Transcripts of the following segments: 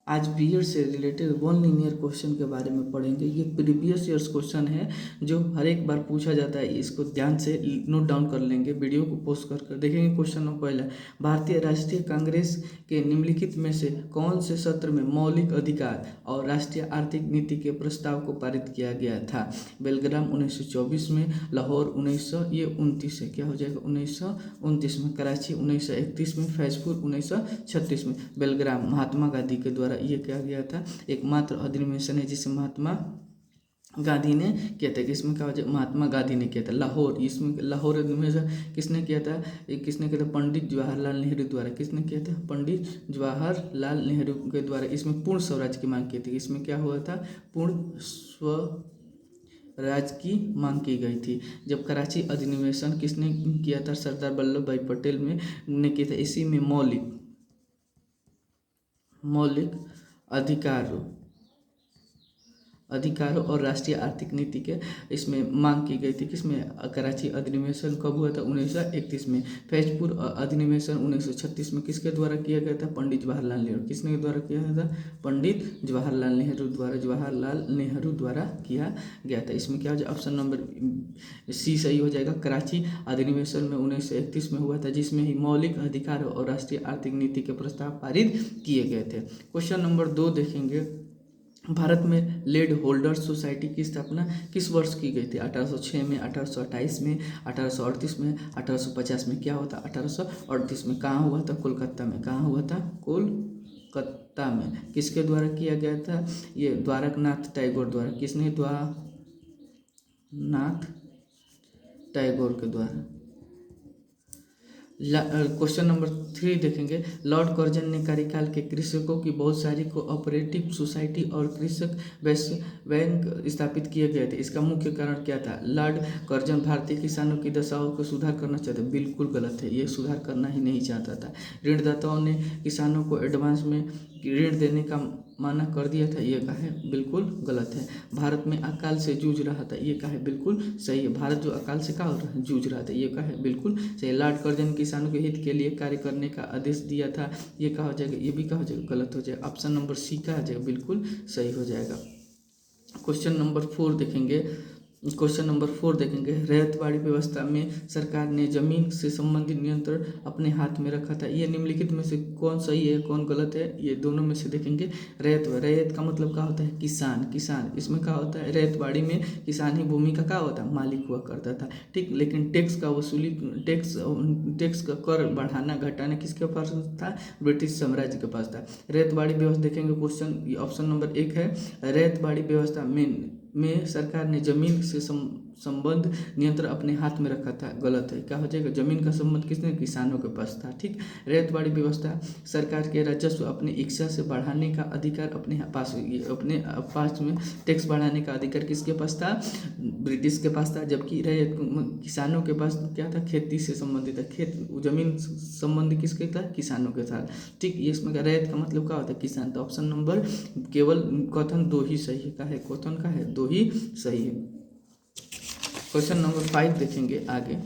आज बीएड से related one linear question के बारे में पढ़ेंगे। ये प्रीवियस ईयर्स क्वेश्चन है जो हर एक बार पूछा जाता है, इसको ध्यान से नोट डाउन कर लेंगे, वीडियो को पोस्ट कर देखेंगे। क्वेश्चन नंबर पहला, भारतीय राष्ट्रीय कांग्रेस के निम्नलिखित में से कौन से सत्र में मौलिक अधिकार और राष्ट्रीय आर्थिक नीति के प्रस्ताव को पारित किया गया था? बेलग्राम 1924 में, लाहौर 1929 है, क्या हो जाएगा 1929 में, कराची 1931 में, फैजपुर 1936 में। बेलग्राम महात्मा गांधी के द्वारा ये किया गया था, एकमात्र अधिनिवेशन है जिसे महात्मा गांधी ने किया था। इसमें क्या हो जाए, महात्मा गांधी ने किया था। लाहौर, इसमें लाहौर अधिनिवेशन किसने किया था? किसने किया था? पंडित जवाहरलाल नेहरू द्वारा। किसने किया था? पंडित जवाहरलाल नेहरू के द्वारा। इसमें पूर्ण स्वराज की मांग की थी। इसमें क्या हुआ था? पूर्ण स्वराज की मांग की गई थी। जब कराची अधिनिवेशन किसने किया था? सरदार वल्लभ भाई पटेल ने किया था। इसी में मौलिक अधिकारों और राष्ट्रीय आर्थिक नीति के इसमें मांग की गई थी। किसमें? कराची अधिनिवेशन कब हुआ था? 1931 में। फैजपुर अधिनिवेशन 1936 में किसके द्वारा किया गया था? पंडित जवाहरलाल नेहरू। किसने द्वारा किया था? पंडित जवाहरलाल नेहरू द्वारा किया गया था। इसमें क्या हो जाए? ऑप्शन नंबर सी सही हो जाएगा। कराची अधिनिवेशन में 1931 में हुआ था, जिसमें ही मौलिक अधिकारों और राष्ट्रीय आर्थिक नीति के प्रस्ताव पारित किए गए थे। क्वेश्चन नंबर 2 देखेंगे, भारत में लेड होल्डर्स सोसाइटी की स्थापना किस वर्ष की गई थी? 1806 में, 1828 में, 1838 में, 1850 में। क्या होता? 1838 में। कहाँ हुआ था? कोलकाता में। कहाँ हुआ था? कोलकाता में। किसके द्वारा किया गया था? ये द्वारकनाथ टैगोर द्वारा। किसने? द्वारकनाथ टैगोर के द्वारा। क्वेश्चन नंबर 3 देखेंगे, लॉर्ड कर्जन ने कार्यकाल के कृषकों की बहुत सारी कोऑपरेटिव सोसाइटी और कृषक बैंक स्थापित किए गए थे। इसका मुख्य कारण क्या था? लॉर्ड कर्जन भारतीय किसानों की दशाओं को सुधार करना चाहते। बिल्कुल गलत है, ये सुधार करना ही नहीं चाहता था। ऋणदाताओं ने किसानों को एडवांस में ऋण देने का माना कर दिया था। ये कहा है? बिल्कुल गलत है। भारत में अकाल से जूझ रहा था। ये कहा है? बिल्कुल सही है। भारत जो अकाल से जूझ रहा था। ये कहा है? बिल्कुल सही। लॉर्ड कर्जन किसानों के हित के लिए कार्य करने का आदेश दिया था। ये कहा हो जाएगा? ये भी कहा हो जाएगा? गलत हो जाएगा। ऑप्शन नंबर सी का हो जाएगा, बिल्कुल सही हो जाएगा। क्वेश्चन नंबर 4 देखेंगे, रैयतवाड़ी व्यवस्था में सरकार ने जमीन से संबंधित नियंत्रण अपने हाथ में रखा था। ये निम्नलिखित में से कौन सही है, कौन गलत है? ये दोनों में से देखेंगे। रैयत का मतलब क्या होता है? किसान। इसमें क्या होता है? रैयतवाड़ी में किसान ही भूमि का क्या होता है? मालिक हुआ करता था। ठीक, लेकिन टैक्स का कर बढ़ाना घटाना किसके पास था? ब्रिटिश साम्राज्य के पास था। रैयतवाड़ी व्यवस्था देखेंगे, क्वेश्चन ऑप्शन नंबर 1 है। रैयतवाड़ी व्यवस्था में सरकार ने जमीन से संबंध नियंत्रण अपने हाथ में रखा था। गलत है। क्या हो जाएगा? जमीन का संबंध किसने? किसानों के पास था। ठीक, रैयतवाड़ी व्यवस्था सरकार के राजस्व अपनी इच्छा से बढ़ाने का अधिकार अपने पास में टैक्स बढ़ाने का अधिकार किसके पास था? ब्रिटिश के पास था। जबकि किसानों के पास क्या था? खेती से संबंधित था। जमीन संबंधी किसके था? किसानों के साथ। ठीक, ये इसमें रैयत का मतलब क्या होता है? किसान। तो ऑप्शन नंबर केवल कथन 2 ही सही है। का है? कथन का है 2 ही सही है। क्वेश्चन नंबर 5 देखेंगे आगे,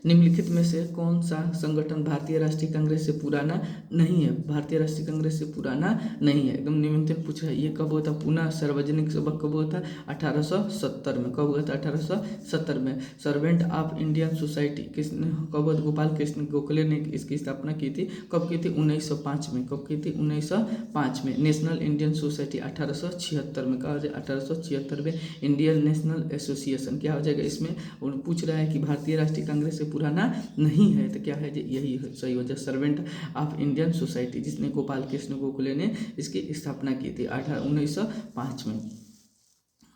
निम्नलिखित में से कौन सा संगठन भारतीय राष्ट्रीय कांग्रेस से पुराना नहीं है? भारतीय राष्ट्रीय कांग्रेस से पुराना नहीं है, एकदम निम्नलिखित पूछ रहा है। ये कब हुआ था? पुनः सार्वजनिक सभा कब हुआ था? 1870 में। कब हुआ था? 1870 में। सर्वेंट ऑफ इंडियन सोसाइटी किसने, कब हुआ? गोपाल कृष्ण गोखले ने इसकी स्थापना की थी। कब की थी? 1905 में। कब की थी? 1905 में। नेशनल इंडियन सोसाइटी 1876 में। कहा जाए? 1876 में। इंडियन नेशनल एसोसिएशन क्या हो जाएगा? इसमें पूछ रहा है कि भारतीय राष्ट्रीय कांग्रेस से पुराना नहीं है, तो क्या है? यही सही हो जाए, सर्वेंट ऑफ इंडियन सोसाइटी, जिसने गोपाल कृष्ण गोखले ने इसकी स्थापना की थी 1905 में।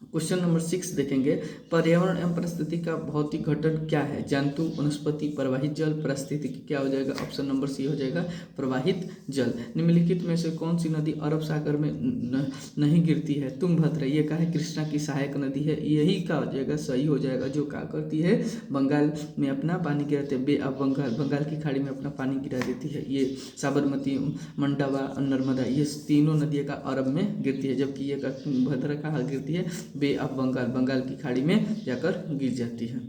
क्वेश्चन नंबर 6 देखेंगे, पर्यावरण एवं परिस्थिति का भौतिक घटक क्या है? जंतु, वनस्पति, प्रवाहित जल, पारिस्थितिकी। क्या हो जाएगा? ऑप्शन नंबर सी हो जाएगा, प्रवाहित जल। निम्नलिखित में से कौन सी नदी अरब सागर में नहीं गिरती है? तुंगभद्रा। ये क्या है? कृष्णा की सहायक नदी है। यही क्या हो जाएगा? सही हो जाएगा। जो क्या करती है? बंगाल में अपना पानी गिराते हैं। बे ऑफ बंगाल की खाड़ी में अपना पानी गिरा देती है। ये साबरमती, मंडावा, नर्मदा, ये तीनों नदियाँ का अरब में गिरती है। जबकि ये तुंगभद्रा कहाँ गिरती है? बे ऑफ बंगाल की खाड़ी में जाकर गिर जाती है।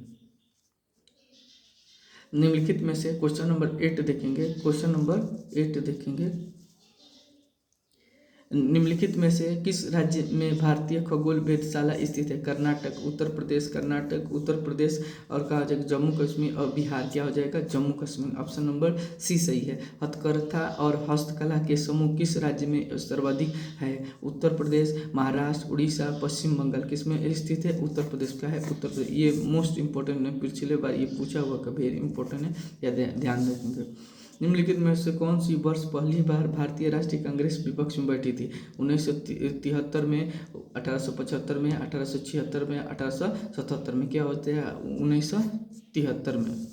निम्नलिखित में से क्वेश्चन नंबर 8 देखेंगे। क्वेश्चन नंबर 8 देखेंगे, निम्नलिखित में से किस राज्य में भारतीय खगोल वेधशाला स्थित है? कर्नाटक, उत्तर प्रदेश, कर्नाटक, उत्तर प्रदेश और कहा जाएगा जम्मू कश्मीर और बिहार। क्या हो जाएगा? Jammu Kashmir. Option number C सही है। हथकरघा और हस्तकला के समूह किस राज्य में सर्वाधिक है? उत्तर प्रदेश, महाराष्ट्र, उड़ीसा, पश्चिम बंगाल। किस में स्थित है? उत्तर प्रदेश का है, उत्तर प्रदेश। ये मोस्ट इंपॉर्टेंट है, पिछले बार ये पूछा हुआ का वेरी इंपॉर्टेंट है, या ध्यान रखेंगे। निम्नलिखित में से कौन सी वर्ष पहली बार भारतीय राष्ट्रीय कांग्रेस विपक्ष में बैठी थी? 1973 में, 1875 में, 1876 में, 1877 में। क्या होते हैं? 1973 में।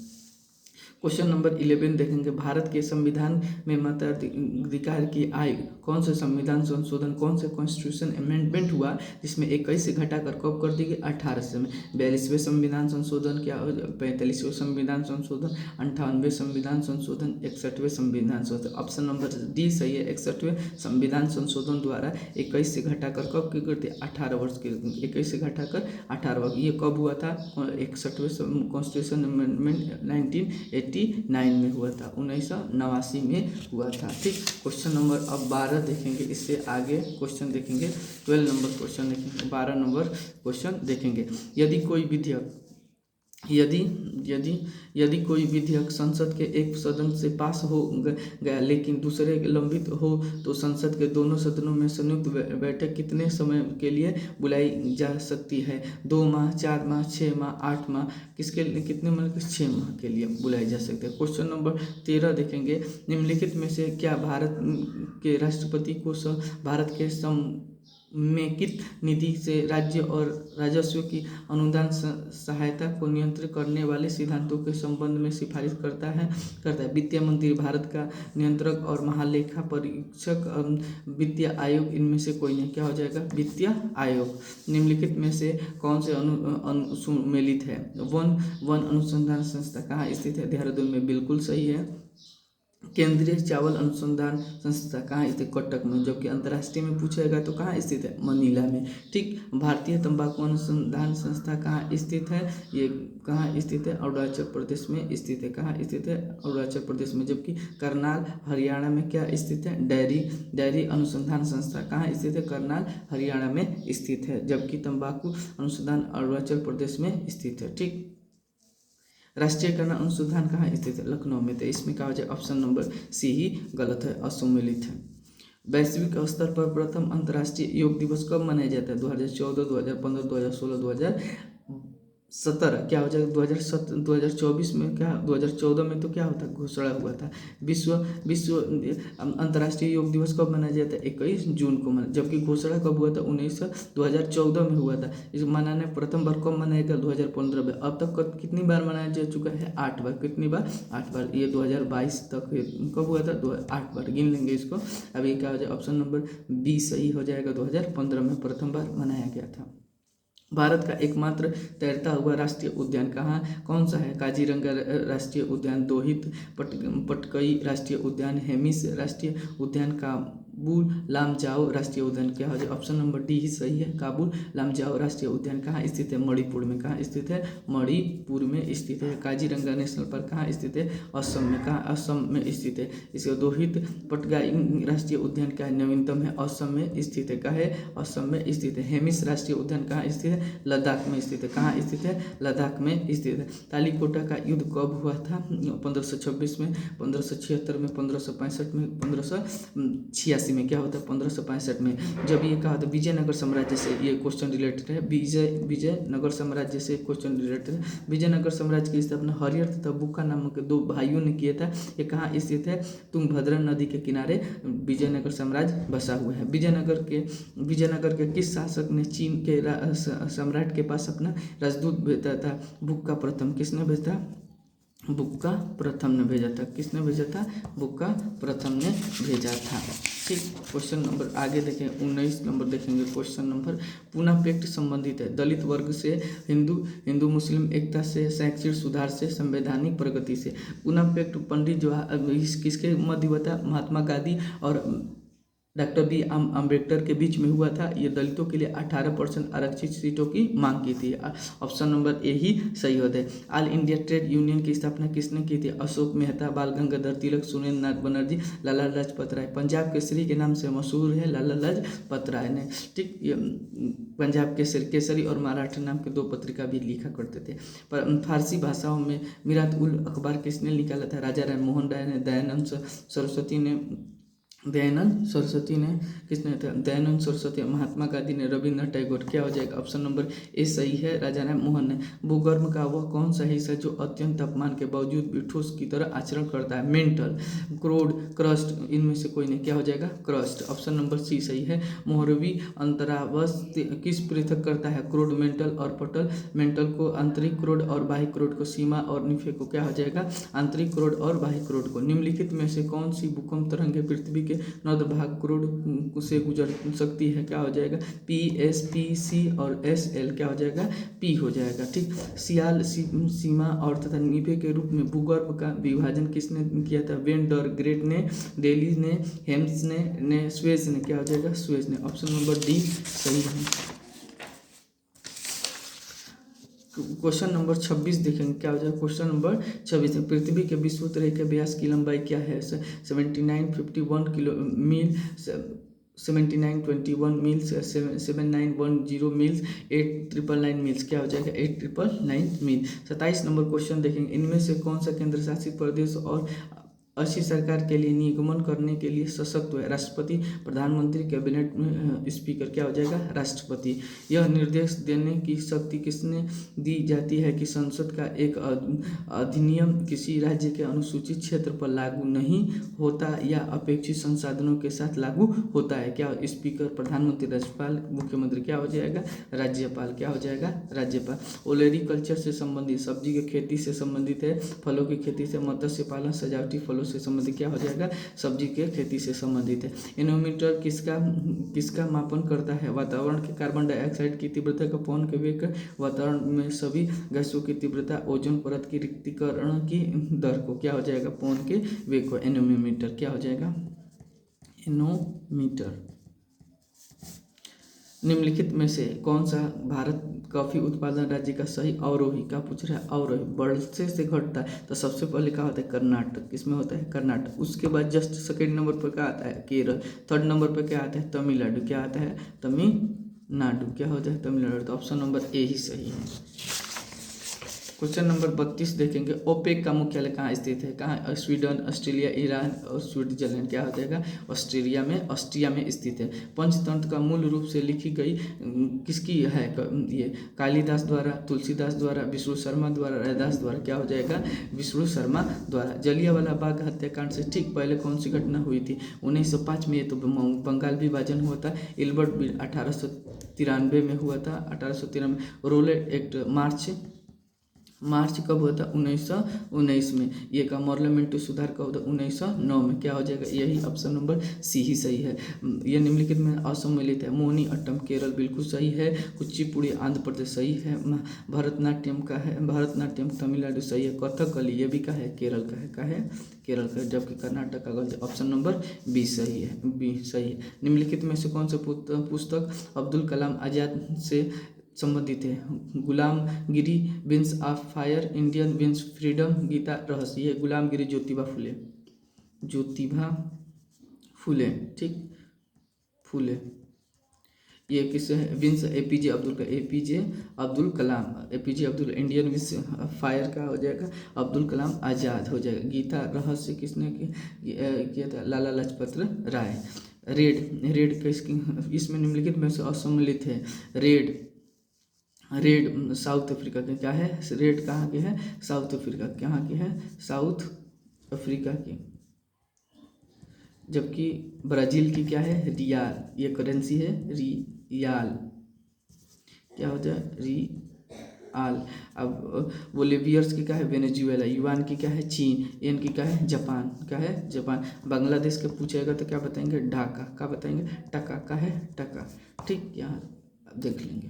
क्वेश्चन नंबर 11 देखेंगे, भारत के संविधान में मताधिकार की आयु, कौन से संविधान संशोधन, कौन से कॉन्स्टिट्यूशन अमेंडमेंट हुआ जिसमें 21 से घटाकर कब कर दी गई? 18 से में। 42वें संविधान संशोधन, क्या 45वें संविधान संशोधन, 58वें संविधान संशोधन, 61वें संविधान संशोधन। ऑप्शन नंबर डी सही है। 61वें संविधान संशोधन द्वारा 21 से घटाकर कब की करती? 18 वर्ष की। 21 से घटाकर 18 वर्ष। ये कब हुआ था? 61वें कॉन्स्टिट्यूशन अमेंडमेंट 1989 में हुआ था, 1989 में हुआ था। ठीक। क्वेश्चन नंबर अब 12 देखेंगे, इससे आगे क्वेश्चन देखेंगे। 12 नंबर क्वेश्चन देखेंगे, 12 नंबर क्वेश्चन देखेंगे। यदि कोई विधेयक यदि कोई विधेयक संसद के एक सदन से पास हो गया लेकिन दूसरे लंबित हो तो संसद के दोनों सदनों में संयुक्त बैठक कितने समय के लिए बुलाई जा सकती है? 2 माह, 4 माह, 6 माह, 8 माह। किसके लिए? कितने माह? 6 माह के लिए बुलाई जा सकती है। क्वेश्चन नंबर 13 देखेंगे, निम्नलिखित में से क्या भारत के राष्ट्रपति को भारत के समेकित निधि से राज्य और राजस्व की अनुदान सहायता को नियंत्रित करने वाले सिद्धांतों के संबंध में सिफारिश करता है? वित्तीय मंत्री, भारत का नियंत्रक और महालेखा परीक्षक, वित्तीय आयोग। इनमें से कोई नहीं। क्या हो जाएगा? वित्तीय आयोग। निम्नलिखित में से कौन से अनुसुमेलित है? वन अनुसंधान संस्था कहाँ स्थित है? देहरादून में। बिल्कुल सही है। केंद्रीय चावल अनुसंधान संस्था कहाँ स्थित? कटक में। जबकि अंतर्राष्ट्रीय में पूछेगा तो कहाँ स्थित है? मनीला में। ठीक। भारतीय तंबाकू अनुसंधान संस्था कहाँ स्थित है? ये कहाँ स्थित है? अरुणाचल प्रदेश में स्थित है। कहाँ स्थित है? अरुणाचल प्रदेश में। जबकि करनाल हरियाणा में क्या स्थित है? डेयरी अनुसंधान संस्था कहाँ स्थित है? करनाल हरियाणा में स्थित है। जबकि तंबाकू अनुसंधान अरुणाचल प्रदेश में स्थित है। ठीक। राष्ट्रीय गन्ना अनुसंधान कहाँ स्थित है? लखनऊ में। तो इसमें कहा जाए ऑप्शन नंबर सी ही गलत है, असुमेलित है। वैश्विक स्तर पर प्रथम अंतर्राष्ट्रीय योग दिवस कब मनाया जाता है? 2014, 2015, 2016, 2017। क्या हो जाएगा? 2024 में। क्या 2014 में तो क्या होता? घोषणा हुआ था। विश्व अंतर्राष्ट्रीय योग दिवस कब मनाया जाता है? 21 जून को मना। जबकि घोषणा कब हुआ था? 2014 में हुआ था। इस मनाने प्रथम बार कब मनाया गया? 2015 में। अब तक कितनी बार मनाया जा चुका है? 8 बार। कितनी बार? 8 बार। ये 2022 तक कब हुआ था? 8 बार गिन लेंगे इसको। अब ये क्या हो जाए? ऑप्शन नंबर बी सही हो जाएगा। 2015 में प्रथम बार मनाया गया था। भारत का एकमात्र तैरता हुआ राष्ट्रीय उद्यान कौन सा है? काजीरंगा राष्ट्रीय उद्यान, दोहित पटकई राष्ट्रीय उद्यान, हेमिस राष्ट्रीय उद्यान, काबुल लामजाओ राष्ट्रीय उद्यान। क्या हो जाए? ऑप्शन नंबर डी ही सही है। काबुल लामजाओ राष्ट्रीय उद्यान कहाँ स्थित है? मणिपुर में। कहाँ स्थित है? मणिपुर में स्थित है। काजीरंगा नेशनल पार्क कहाँ स्थित है? असम में। कहाँ? असम में स्थित है। इसका दोहित पटकाई राष्ट्रीय उद्यान क्या है? नवीनतम है, असम में स्थित है। कहाँ है? असम में स्थित है। हेमिस राष्ट्रीय उद्यान कहाँ स्थित है? लद्दाख में स्थित है। कहाँ स्थित है? लद्दाख में स्थित है। तालीकोटा का युद्ध कब हुआ था? 1526 में, 1576 में, 1565 में, 1586 में। क्या होता है? 1565 में। जब ये कहा था विजयनगर साम्राज्य से ये क्वेश्चन रिलेटेड है। विजयनगर साम्राज्य से क्वेश्चन रिलेटेड है। विजयनगर साम्राज्य की स्थापना हरिहर तथा बुक्का नामक 2 भाइयों ने किया था। ये कहाँ स्थित है? तुंगभद्रा नदी के किनारे विजयनगर साम्राज्य बसा हुआ है। विजयनगर के किस शासक ने चीन के सम्राट के पास अपना राजदूत भेजा था? बुक्का प्रथम। किसने भेजा था? बुक्का प्रथम ने भेजा था। किसने भेजा था? बुक्का प्रथम ने भेजा था। ठीक। क्वेश्चन नंबर आगे देखें, 19 नंबर देखेंगे। क्वेश्चन नंबर पुनः पैक्ट संबंधित है। दलित वर्ग से, हिंदू मुस्लिम एकता से, शैक्षिक सुधार से, संवैधानिक प्रगति से। पुनः पैक्ट पंडित जवाहर किसके मध्य हुआ था? महात्मा गांधी और डॉक्टर बी अम्बेडकर के बीच में हुआ था। ये दलितों के लिए 18% आरक्षित सीटों की मांग की थी। ऑप्शन नंबर ए ही सही होता है। ऑल इंडिया ट्रेड यूनियन की स्थापना किसने की थी? अशोक मेहता, बाल गंगाधर तिलक, सुरेंद्र नाथ बनर्जी, लाला लाजपत राय। पंजाब केसरी के नाम से मशहूर है लाला लाजपत राय ने। ठीक, ये पंजाब केसरी और मराठा नाम के 2 पत्रिका भी लिखा करते थे। पर फारसी भाषाओं में मिरात उल अखबार किसने निकाला था? राजा राम मोहन राय ने। दयानंद सरस्वती, महात्मा गांधी ने, रविंद्रनाथ टैगोर। क्या हो जाएगा? ऑप्शन नंबर ए सही है, राजा राम मोहन ने। भूगर्भ का वह कौन सा हिस्सा जो अत्यंत तापमान के बावजूद भी ठोस की तरह आचरण करता है? मेंटल, क्रोड, क्रस्ट, इनमें से कोई नहीं। क्या हो जाएगा? क्रस्ट। ऑप्शन नंबर सी सही है। मोहरवी अंतरावस किस पृथक करता है? क्रोड, मेंटल और पटल। मेंटल को आंतरिक क्रोड और बाह्य क्रोड को, सीमा और निफे को क्या हो जाएगा? आंतरिक क्रोड और बाह्य क्रोड को। निम्नलिखित में से कौन सी भूकंप तरंगें पृथ्वी के नॉर्थ भाग क्रोड से गुजर सकती है? क्या हो जाएगा? पी, एस, पी, सी और एस, एल। क्या हो जाएगा? पी हो जाएगा। ठीक, सियाल, सीमा और तथा निफे के रूप में भूगर्भ का विभाजन किसने किया था? वेन डर ग्रेट ने, डेली ने, हेम्स ने स्वेज ने। क्या हो जाएगा? स्वेज ने। ऑप्शन नंबर डी सही है। क्वेश्चन नंबर 26 देखेंगे। क्या हो जाएगा? क्वेश्चन नंबर 26 है, पृथ्वी के विषुवत रेखा व्यास की लंबाई क्या है? 7951 किलो मील, 7921 मील्स, 7910 मील्स, 8999 मील्स। क्या हो जाएगा? 8999 मील। 27 नंबर क्वेश्चन देखेंगे। इनमें से कौन सा केंद्र शासित प्रदेश और अच्छी सरकार के लिए निगमन करने के लिए सशक्त है? राष्ट्रपति, प्रधानमंत्री, कैबिनेट स्पीकर। क्या हो जाएगा? राष्ट्रपति। यह निर्देश देने की शक्ति किसने दी जाती है कि संसद का एक अधिनियम किसी राज्य के अनुसूचित क्षेत्र पर लागू नहीं होता या अपेक्षित संसाधनों के साथ लागू होता है? क्या? स्पीकर, प्रधानमंत्री, राज्यपाल, मुख्यमंत्री। क्या हो जाएगा? राज्यपाल। क्या हो जाएगा? राज्यपाल। ओलेरीकल्चर से संबंधित, सब्जी की खेती से संबंधित है, फलों की खेती से, मत्स्य पालन, सजावटी फलों से संबंधित। क्या हो जाएगा? सब्जी के खेती से संबंधित है। एनोमीटर किसका मापन करता है? वातावरण के कार्बन डाइऑक्साइड की तीव्रता का, पवन के वेग का, वातावरण में सभी गैसों की तीव्रता, ओजोन परत की रिक्तीकरण की दर को। क्या हो जाएगा? पवन के वेग को। एनोमीटर। क्या हो जाएगा? एनोमीटर। निम्नलिखित में से कौन सा भारत कॉफी उत्पादन राज्य का सही अवरोही? क्या पूछ रहा है? अवरोही बढ़ते से घटता है तो सबसे पहले क्या होता है? कर्नाटक। किसमें होता है? कर्नाटक। उसके बाद जस्ट सेकेंड नंबर पर क्या आता है? केरल। थर्ड नंबर पर क्या आता है? तमिलनाडु। क्या आता है? तमिलनाडु। क्या होता है? तमिलनाडु। तो ऑप्शन नंबर ए ही सही है। क्वेश्चन नंबर 32 देखेंगे। ओपेक का मुख्यालय कहाँ स्थित है? कहाँ? स्वीडन, ऑस्ट्रेलिया, ईरान और स्विट्जरलैंड। क्या हो जाएगा? ऑस्ट्रिया में स्थित है। पंचतंत्र का मूल रूप से लिखी गई किसकी है? ये कालिदास द्वारा, तुलसीदास द्वारा, विष्णु शर्मा द्वारा, रैदास द्वारा। क्या हो जाएगा? विष्णु शर्मा द्वारा। जलियांवाला बाग हत्याकांड से ठीक पहले कौन सी घटना हुई थी? 1905 में। ये तो बंगाल विभाजन हुआ था। इल्बर्ट बिल 1893 में हुआ था। 1893। रोलेट एक्ट मार्च कब हुआ था? 1919 में। ये का पार्लियामेंट्री सुधार कब हुआ? 1909 में। क्या हो जाएगा? यही ऑप्शन नंबर सी ही सही है। यह निम्नलिखित में असम्मिलित है। मोहिनी अट्टम केरल बिल्कुल सही है। कुचिपुड़ी आंध्र प्रदेश सही है। भरतनाट्यम का है, भरतनाट्यम तमिलनाडु सही है। कथकली ये भी का है? केरल का है। का है? केरल का। जबकि कर्नाटक का गलत। ऑप्शन नंबर बी सही है। बी सही है। निम्नलिखित में से कौन सा पुस्तक अब्दुल कलाम आजाद से संबंधित है? Gulamgiri, wings of fire, Indian wings, freedom, Gita Rahasya. ये गुलामगिरी ज्योतिबा फुले। ठीक, फुले। ये किससे है? Wings APJ Abdul Kalam. Indian wings fire का हो जाएगा? अब्दुल कलाम आज़ाद हो जाएगा। गीता रहस्य किसने किया था? लाला लाजपत राय। रेड किसकी? इसमें निम्नलिखित में से असम्मिलित है। रेड साउथ अफ्रीका के। क्या है? रेड कहाँ की है? South Africa. कहाँ की है? साउथ अफ्रीका की। जबकि ब्राज़ील की क्या है? रियाल। ये करेंसी है रियाल। क्या हो जाए? रियाल। अब बोलिवियर्स की क्या है? वेनेजुएला। युआन की क्या है? चीन। येन की क्या है? जापान। क्या है? जापान। बांग्लादेश का पूछेगा तो क्या बताएंगे? ढाका। क्या बताएंगे? टका। का है? टका। ठीक, यहाँ देख लेंगे।